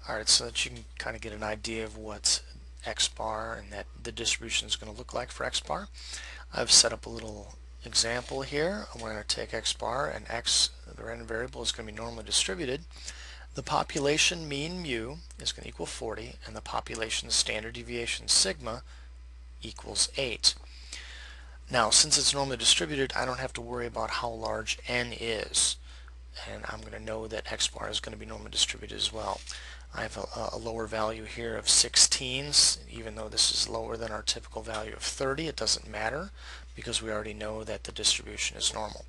Alright, so that you can kind of get an idea of what x bar and that the distribution is going to look like for x bar, I've set up a little example here. We're going to take x bar, and x, the random variable, is going to be normally distributed. The population mean mu is going to equal 40, and the population standard deviation sigma equals 8. Now, since it's normally distributed, I don't have to worry about how large n is, and I'm going to know that x bar is going to be normally distributed as well. I have a lower value here of 16s. Even though this is lower than our typical value of 30, it doesn't matter because we already know that the distribution is normal.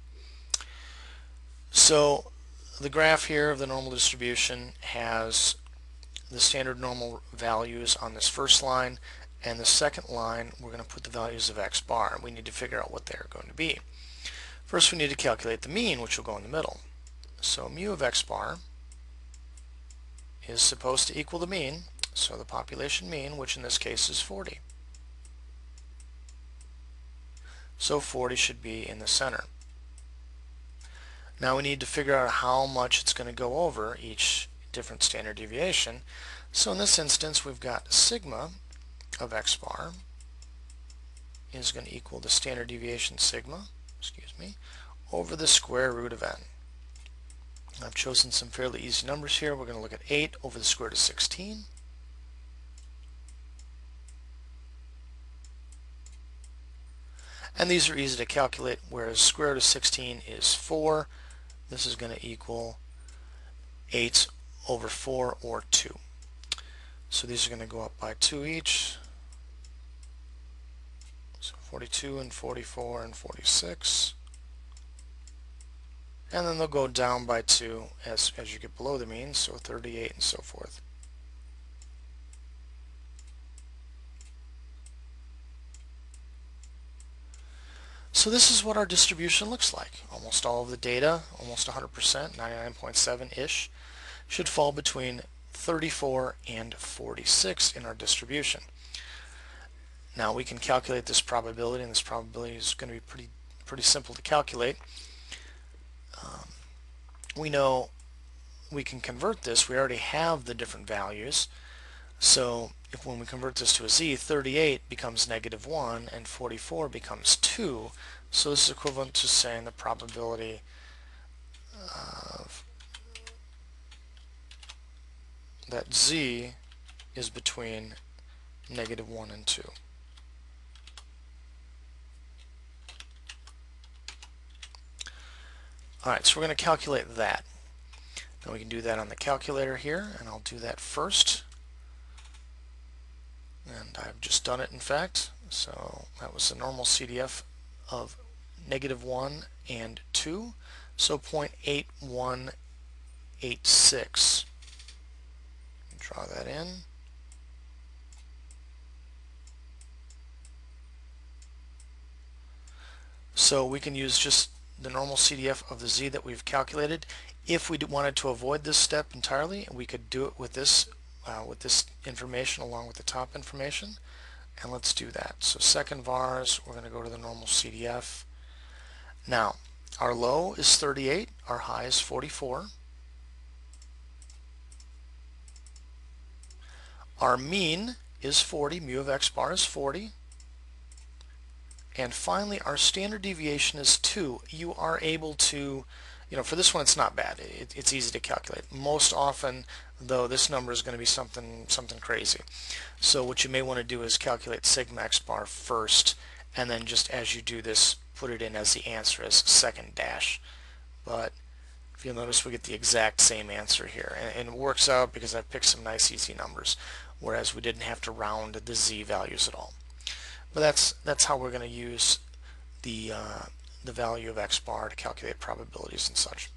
So the graph here of the normal distribution has the standard normal values on this first line, and the second line we're going to put the values of x bar. We need to figure out what they are going to be. First we need to calculate the mean, which will go in the middle. So mu of x bar is supposed to equal the mean, so the population mean, which in this case is 40. So 40 should be in the center. Now we need to figure out how much it's going to go over each different standard deviation. So in this instance we've got sigma of x bar is going to equal the standard deviation sigma, over the square root of n. I've chosen some fairly easy numbers here. We're going to look at 8 over the square root of 16. And these are easy to calculate, whereas square root of 16 is 4. This is going to equal 8 over 4, or 2. So these are going to go up by 2 each. So 42 and 44 and 46. And then they'll go down by 2 as you get below the mean, so 38 and so forth. So this is what our distribution looks like. Almost all of the data, almost 100%, 99.7-ish, should fall between 34 and 46 in our distribution. Now we can calculate this probability, and this probability is going to be pretty simple to calculate. We know we can convert this. We already have the different values. So if when we convert this to a z, 38 becomes -1 and 44 becomes 2. So this is equivalent to saying the probability of that z is between -1 and 2. Alright, so we're going to calculate that. Now we can do that on the calculator here, and I'll do that first. And I've just done it, in fact. So that was the normal CDF of -1 and 2, so 0.8186. Draw that in. So we can use just the normal CDF of the z that we've calculated. If we wanted to avoid this step entirely, we could do it with this information along with the top information, and let's do that. So second vars, we're going to go to the normal CDF. Now our low is 38, our high is 44. Our mean is 40, mu of x bar is 40. And finally, our standard deviation is 2. You are able to, for this one it's not bad. It's easy to calculate. Most often, though, this number is going to be something crazy. So what you may want to do is calculate sigma x bar first, and then just as you do this, put it in as the answer as second dash. But if you'll notice, we get the exact same answer here. And it works out because I've picked some nice easy numbers, whereas we didn't have to round the z values at all. But that's how we're going to use the value of x bar to calculate probabilities and such.